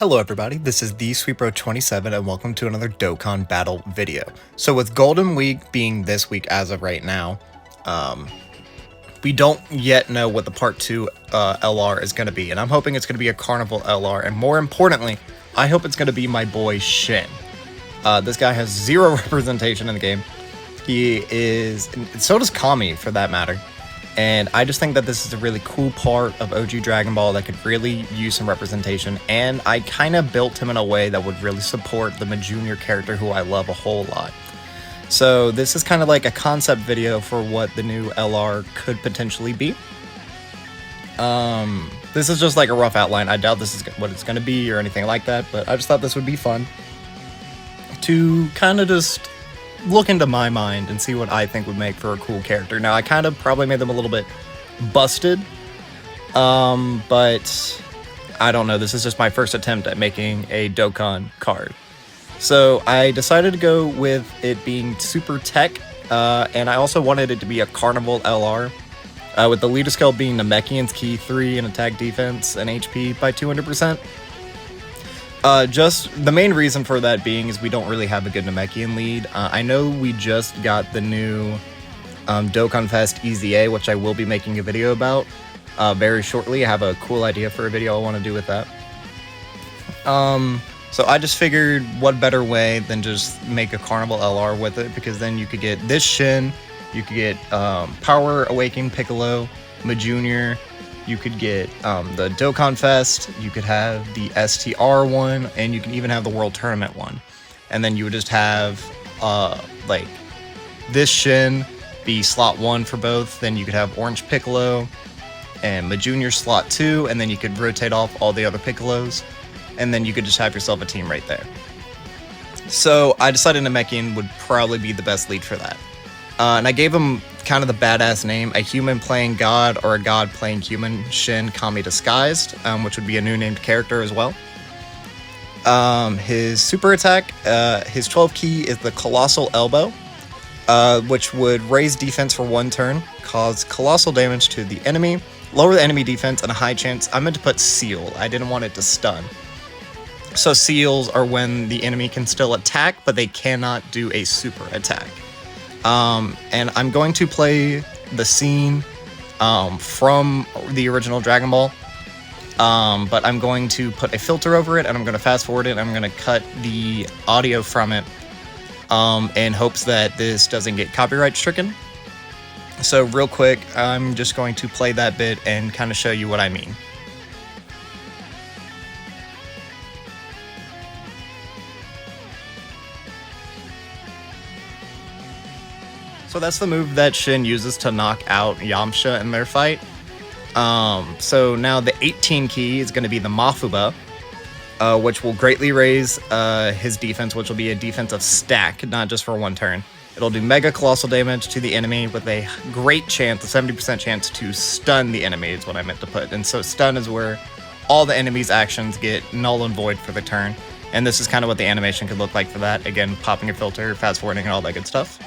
Hello everybody, this is the Sweepro27 and welcome to another Dokkan battle video. So with Golden Week being this week as of right now, we don't yet know what the part 2 LR is going to be, and I'm hoping it's going to be a Carnival LR, and more importantly, I hope it's going to be my boy SHEN. This guy has zero representation in the game. He is, and so does Kami for that matter. And I just think that this is a really cool part of OG Dragon Ball that could really use some representation, and I kind of built him in a way that would really support the Junior character who I love a whole lot. So this is kind of like a concept video for what the new LR could potentially be. This is just like a rough outline. I doubt this is what it's going to be or anything like that, but I just thought this would be fun to kind of just look into my mind and see what I think would make for a cool character. Now, I kind of probably made them a little bit busted, but I don't know. This is just my first attempt at making a Dokkan card. So I decided to go with it being super tech, and I also wanted it to be a Carnival LR, with the leader skill being Namekian's Key 3 and attack defense and HP by 200%. Just the main reason for that being is we don't really have a good Namekian lead. I know we just got the new Dokkan Fest EZA, which I will be making a video about very shortly. I have a cool idea for a video I want to do with that. So I just figured what better way than just make a Carnival LR with it, because then you could get this SHEN, you could get Power Awakening Piccolo, Junior. You could get the Dokkan Fest, you could have the STR one, and you can even have the World Tournament one. And then you would just have, like, this SHEN be slot 1 for both, then you could have Orange Piccolo and Junior slot 2, and then you could rotate off all the other Piccolos, and then you could just have yourself a team right there. So I decided Namekian would probably be the best lead for that. And I gave him kind of the badass name, a human playing god or a god playing human, SHEN Kami Disguised, which would be a new named character as well. His super attack, his 12 key is the Colossal Elbow, which would raise defense for 1 turn, cause colossal damage to the enemy, lower the enemy defense, and a high chance. I meant to put seal, I didn't want it to stun. So seals are when the enemy can still attack, but they cannot do a super attack. And I'm going to play the scene from the original Dragon Ball, but I'm going to put a filter over it, and I'm going to fast forward it, and I'm going to cut the audio from it in hopes that this doesn't get copyright stricken. So real quick, I'm just going to play that bit and kind of show you what I mean. So that's the move that SHEN uses to knock out Yamcha in their fight. So now the 18 key is going to be the Mafuba, which will greatly raise his defense, which will be a defensive stack, not just for 1 turn. It'll do mega colossal damage to the enemy with a great chance, a 70% chance to stun the enemy is what I meant to put. And so stun is where all the enemy's actions get null and void for the turn. And this is kind of what the animation could look like for that. Again, popping a filter, fast forwarding, and all that good stuff.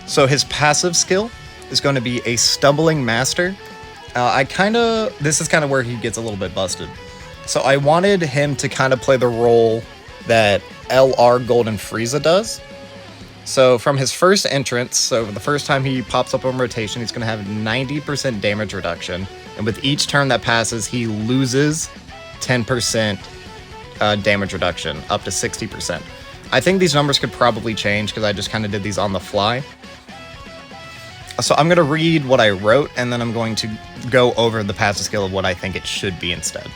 So his passive skill is going to be a Stumbling Master. This is kind of where he gets a little bit busted. So I wanted him to kind of play the role that LR Golden Frieza does. So from his first entrance, so the first time he pops up on rotation, he's going to have 90% damage reduction. And with each turn that passes, he loses 10% damage reduction, up to 60%. I think these numbers could probably change because I just kind of did these on the fly. So I'm going to read what I wrote, and then I'm going to go over the passive skill of what I think it should be instead.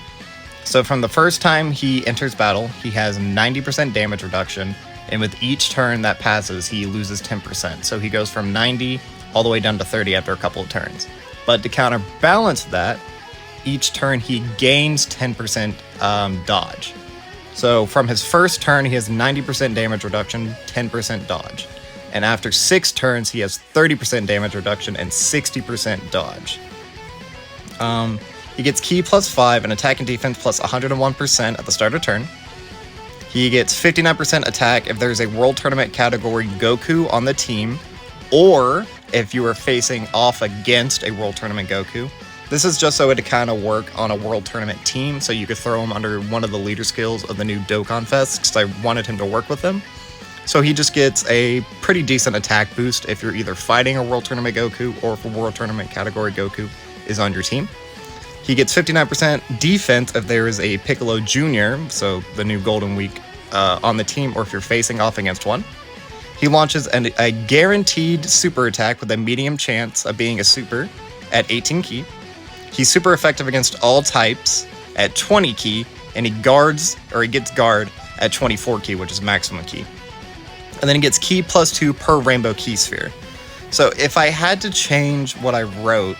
So from the first time he enters battle, he has 90% damage reduction, and with each turn that passes, he loses 10%. So he goes from 90 all the way down to 30 after a couple of turns. But to counterbalance that, each turn he gains 10% dodge. So from his first turn, he has 90% damage reduction, 10% dodge. And after 6 turns, he has 30% damage reduction and 60% dodge. He gets Ki +5 and attack and defense plus 101% at the start of turn. He gets 59% attack if there's a World Tournament category Goku on the team, or if you are facing off against a World Tournament Goku. This is just so it to kind of work on a World Tournament team, so you could throw him under one of the leader skills of the new Dokkan Fest, because I wanted him to work with them. So he just gets a pretty decent attack boost if you're either fighting a World Tournament Goku or if a World Tournament category Goku is on your team. He gets 59% defense if there is a Piccolo Jr., so the new Golden Week, on the team, or if you're facing off against one. He launches a guaranteed super attack with a medium chance of being a super at 18 Ki. He's super effective against all types at 20 Ki, and he gets guard at 24 Ki, which is maximum Ki. And then he gets Ki +2 per rainbow Ki sphere. So if I had to change what I wrote,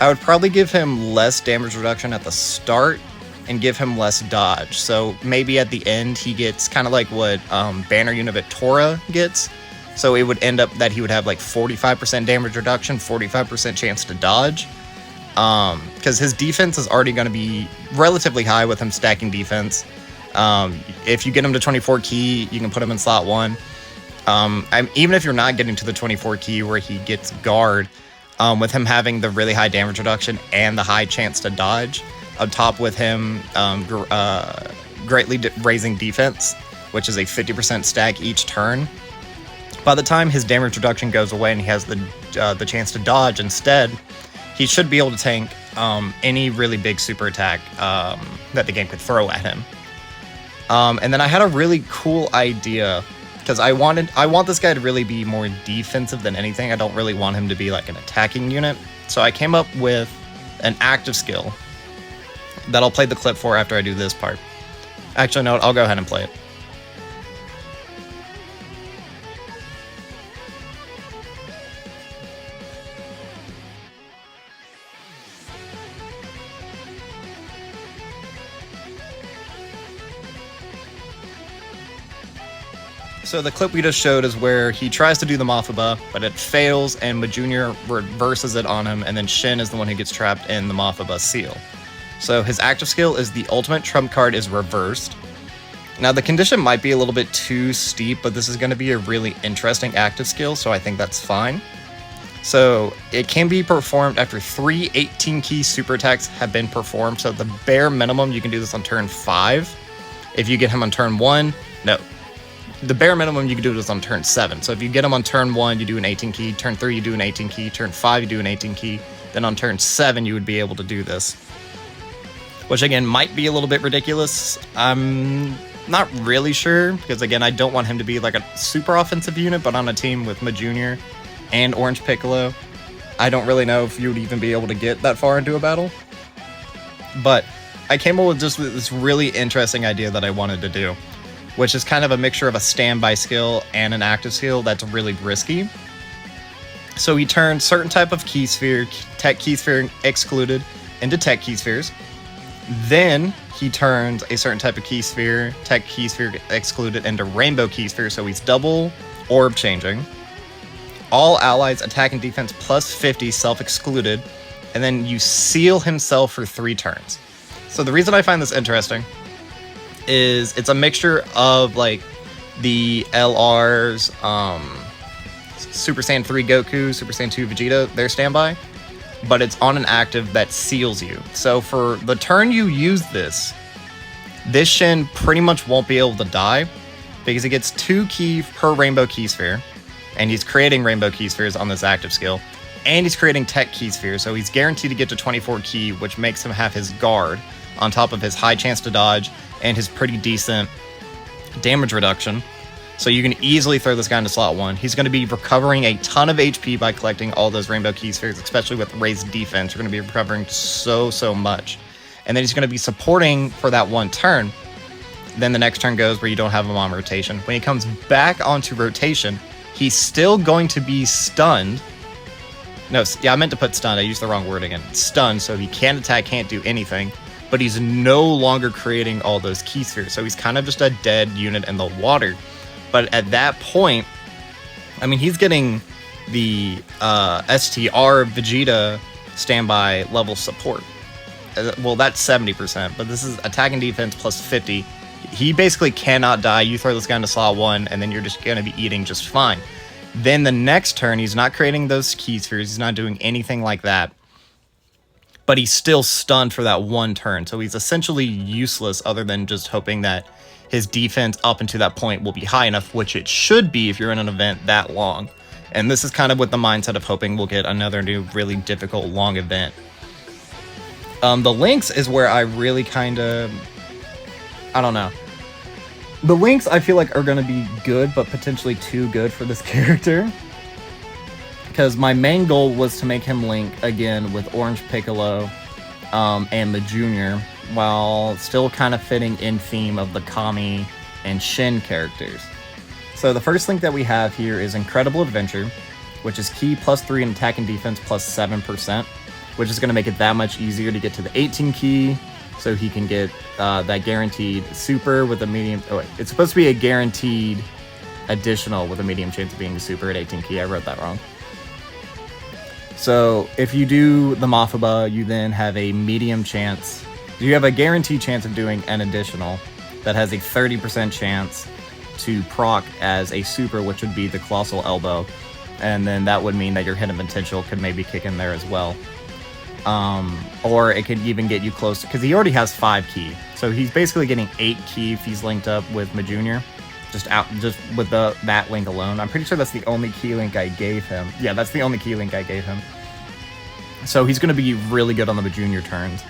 I would probably give him less damage reduction at the start and give him less dodge. So maybe at the end he gets kind of like what Banner Univit Tora gets. So it would end up that he would have like 45% damage reduction, 45% chance to dodge. Because his defense is already going to be relatively high with him stacking defense. If you get him to 24 Ki, you can put him in slot 1. Even if you're not getting to the 24 Ki where he gets guard, with him having the really high damage reduction and the high chance to dodge, on top with him greatly raising defense, which is a 50% stack each turn. By the time his damage reduction goes away and he has the chance to dodge instead, he should be able to tank any really big super attack that the game could throw at him. And then I had a really cool idea, because I want this guy to really be more defensive than anything. I don't really want him to be like an attacking unit. So I came up with an active skill that I'll play the clip for after I do this part. Actually, no, I'll go ahead and play it. So the clip we just showed is where he tries to do the Mothaba, but it fails, and Majunior reverses it on him, and then Shen is the one who gets trapped in the Mothaba seal. So his active skill is the ultimate trump card is reversed. Now the condition might be a little bit too steep, but this is going to be a really interesting active skill, so I think that's fine. So it can be performed after 3 18-key super attacks have been performed, so the bare minimum you can do this on turn 5. If you get him on turn 1, no. The bare minimum you can do this on turn 7. So if you get him on turn 1, you do an 18-key, turn 3 you do an 18-key, turn 5 you do an 18-key, then on turn 7 you would be able to do this. Which again, might be a little bit ridiculous. I'm not really sure, because again, I don't want him to be like a super offensive unit, but on a team with Majunior and Orange Piccolo, I don't really know if you would even be able to get that far into a battle. But I came up with just this really interesting idea that I wanted to do, which is kind of a mixture of a standby skill and an active skill that's really risky. So he turns certain type of key sphere, tech key sphere excluded, into tech key spheres. Then he turns a certain type of key sphere, tech key sphere excluded, into rainbow key sphere, so he's double orb changing. All allies attack and defense plus 50 self-excluded, and then you seal himself for 3 turns. So the reason I find this interesting is it's a mixture of like the LR's Super Saiyan 3 Goku, Super Saiyan 2 Vegeta, their standby, but it's on an active that seals you. So for the turn you use this Shen pretty much won't be able to die, because he gets 2 key per rainbow key sphere, and he's creating rainbow key spheres on this active skill, and he's creating tech key spheres, so he's guaranteed to get to 24 key, which makes him have his guard on top of his high chance to dodge and his pretty decent damage reduction. So you can easily throw this guy into slot 1. He's going to be recovering a ton of HP by collecting all those rainbow key spheres, especially with raised defense. You're going to be recovering so much. And then he's going to be supporting for that 1 turn. Then the next turn goes where you don't have him on rotation. When he comes back onto rotation, he's still going to be stunned. No, yeah, I meant to put stunned. I used the wrong word again. Stunned, so he can't attack, can't do anything. But he's no longer creating all those key spheres. So he's kind of just a dead unit in the water. But at that point, I mean, he's getting the STR Vegeta standby level support. well, that's 70%, but this is attack and defense plus 50. He basically cannot die. You throw this guy into slot 1, and then you're just going to be eating just fine. Then the next turn, he's not creating those key spheres. He's not doing anything like that. But he's still stunned for that one turn. So he's essentially useless other than just hoping that his defense up until that point will be high enough, which it should be if you're in an event that long. And this is kind of with the mindset of hoping we'll get another new really difficult long event. The links is where I really kind of... I don't know. The links I feel like are going to be good, but potentially too good for this character. Because my main goal was to make him link again with Orange Piccolo and the Junior, while still kind of fitting in theme of the Kami and Shen characters. So the first link that we have here is Incredible Adventure, which is key +3 in attack and defense plus 7%, which is going to make it that much easier to get to the 18 key, so he can get that guaranteed super with a medium... Oh wait, it's supposed to be a guaranteed additional with a medium chance of being a super at 18 key. I wrote that wrong. So if you do the Mafuba, you then have a medium chance. You have a guaranteed chance of doing an additional that has a 30% chance to proc as a super, which would be the Colossal Elbow. And then that would mean that your Hidden Potential could maybe kick in there as well. Or it could even get you close, because he already has 5 key. So he's basically getting 8 key if he's linked up with Majunior. Just with that link alone. I'm pretty sure that's the only key link I gave him. Yeah, that's the only key link I gave him. So he's going to be really good on the Junior turns,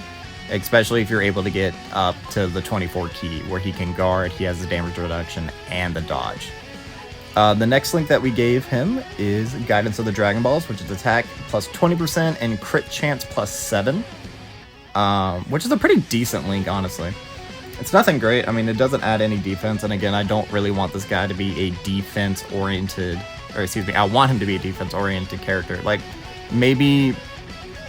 especially if you're able to get up to the 24 key, where he can guard, he has the damage reduction, and the dodge. The next link that we gave him is Guidance of the Dragon Balls, which is attack plus 20% and crit chance plus 7, which is a pretty decent link, honestly. It's nothing great. I mean, it doesn't add any defense, and again, I don't really want this guy to be a defense-oriented, or excuse me, I want him to be a defense-oriented character. Like, maybe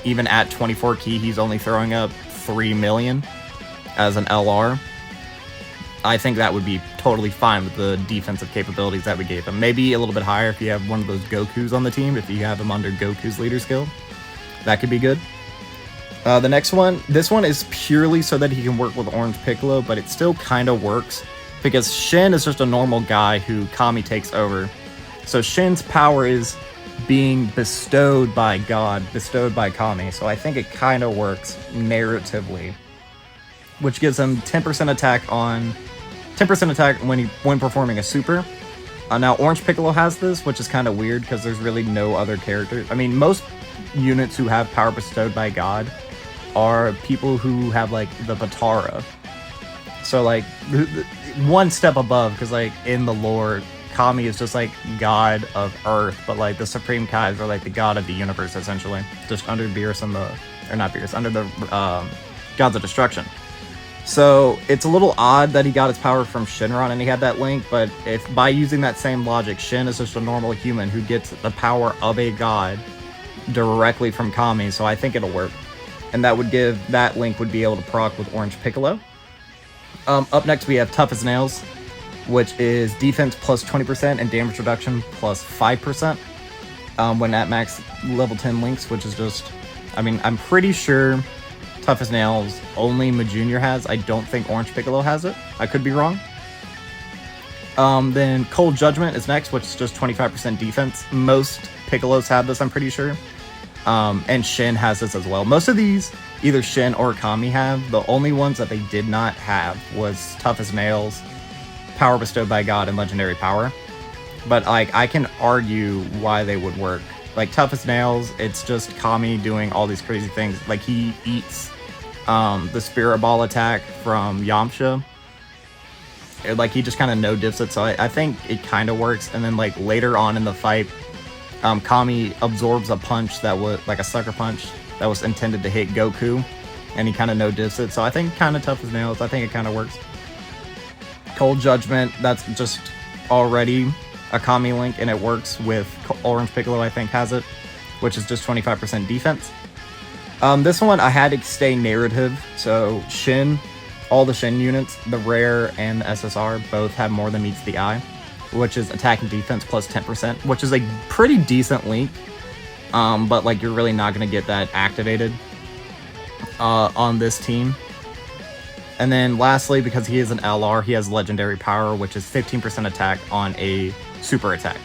even at 24 key, he's only throwing up 3 million as an LR. I think that would be totally fine with the defensive capabilities that we gave him. Maybe a little bit higher if you have one of those Gokus on the team, if you have him under Goku's leader skill. That could be good. The next one, this one is purely so that he can work with Orange Piccolo, but it still kind of works because Shen is just a normal guy who Kami takes over. So Shen's power is being bestowed by God, bestowed by Kami. So I think it kind of works narratively, which gives him 10% attack when performing a super. Now Orange Piccolo has this, which is kind of weird because there's really no other character. I mean, most units who have power bestowed by God are people who have like the Batara. So like one step above, because like in the lore, Kami is just like god of Earth, but like the Supreme Kais are like the god of the universe essentially, just under Beerus and under the gods of destruction. So it's a little odd that he got his power from Shenron and he had that link, but if by using that same logic, Shen is just a normal human who gets the power of a god directly from Kami, so I think it'll work. And that link would be able to proc with Orange Piccolo. Up next we have Tough as Nails, which is defense plus 20% and damage reduction plus 5% when at max level 10 links, which is just, I mean, I'm pretty sure Tough as Nails only Majunior has. I don't think Orange Piccolo has it. I could be wrong. Then Cold Judgment is next, which is just 25% defense. Most Piccolos have this, I'm pretty sure. And Shen has this as well. Most of these, either Shen or Kami have. The only ones that they did not have was Tough as Nails, Power Bestowed by God, and Legendary Power. But like, I can argue why they would work. Like Tough as Nails, it's just Kami doing all these crazy things. Like he eats the Spirit Ball attack from Yamcha. Like he just kind of no-dips it, so I think it kind of works. And then like later on in the fight, Kami absorbs a punch that was like a sucker punch that was intended to hit Goku, and he kind of no-dips it. So I think kind of Tough as Nails. I think it kind of works. Cold Judgment, that's just already a Kami link, and it works with Orange Piccolo, I think, has it, which is just 25% defense. This one, I had to stay narrative, so Shen, all the Shen units, the Rare and the SSR, both have more than meets the eye, which is attack and defense plus 10%, which is a pretty decent link, but like you're really not going to get that activated. on this team. And then lastly, because he is an LR, he has legendary power, which is 15% attack on a super attack.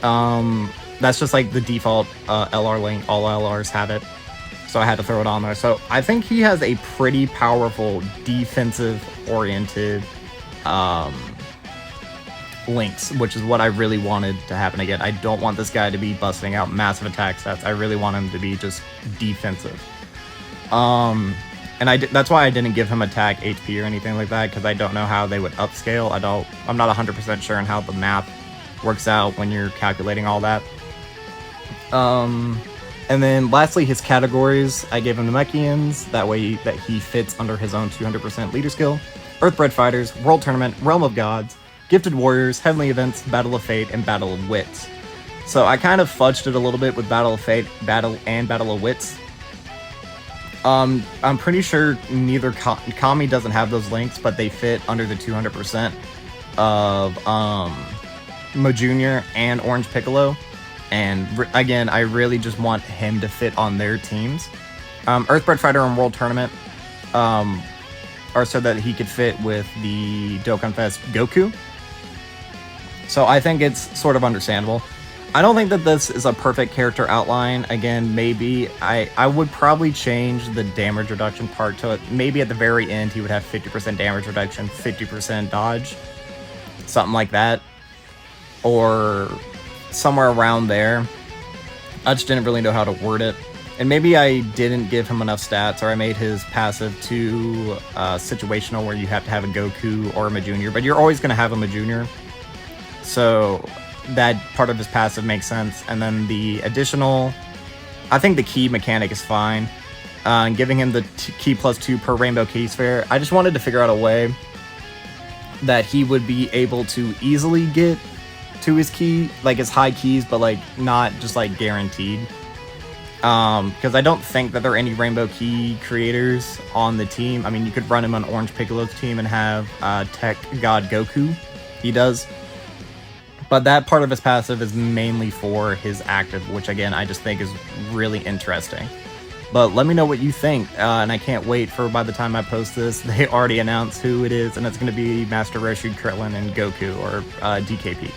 That's just like the default LR link. All LRs have it, so I had to throw it on there. So I think he has a pretty powerful defensive-oriented links, which is what I really wanted to happen again. I don't want this guy to be busting out massive attack stats. I really want him to be just defensive. And that's why I didn't give him attack HP or anything like that, because I don't know how they would upscale. I'm not 100% sure on how the math works out when you're calculating all that. And then lastly, his categories. I gave him Namekians, that way that he fits under his own 200% leader skill. Earthbred Fighters, World Tournament, Realm of Gods, Gifted Warriors, Heavenly Events, Battle of Fate, and Battle of Wits. So I kind of fudged it a little bit with Battle of Fate, Battle of Wits. I'm pretty sure neither Kami doesn't have those links, but they fit under the 200% of Mo Jr. and Orange Piccolo. And again, I really just want him to fit on their teams. Earthbred Fighter and World Tournament are so that he could fit with the Dokkan Fest Goku. So I think it's sort of understandable. I don't think that this is a perfect character outline. Again, maybe I would probably change the damage reduction part to it. Maybe at the very end he would have 50% damage reduction, 50% dodge, something like that, or somewhere around there. I just didn't really know how to word it. And maybe I didn't give him enough stats, or I made his passive too situational, where you have to have a Goku or a Junior, but you're always going to have a Junior. So that part of his passive makes sense. And then the additional, I think the key mechanic is fine. Giving him the key +2 per rainbow key sphere. I just wanted to figure out a way that he would be able to easily get to his key, like his high keys, but like not just like guaranteed. Because I don't think that there are any rainbow key creators on the team. I mean, you could run him on Orange Piccolo's team and have Tech God Goku. He does. But that part of his passive is mainly for his active, which again, I just think is really interesting. But let me know what you think, and I can't wait for, by the time I post this, they already announced who it is, and it's going to be Master Roshi, Krillin, and Goku, or DKP.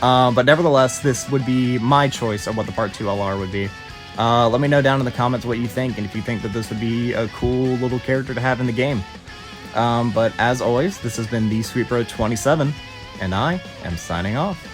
But nevertheless, this would be my choice of what the Part 2 LR would be. Let me know down in the comments what you think, and if you think that this would be a cool little character to have in the game. But as always, this has been the Sweet Bro 27, and I am signing off.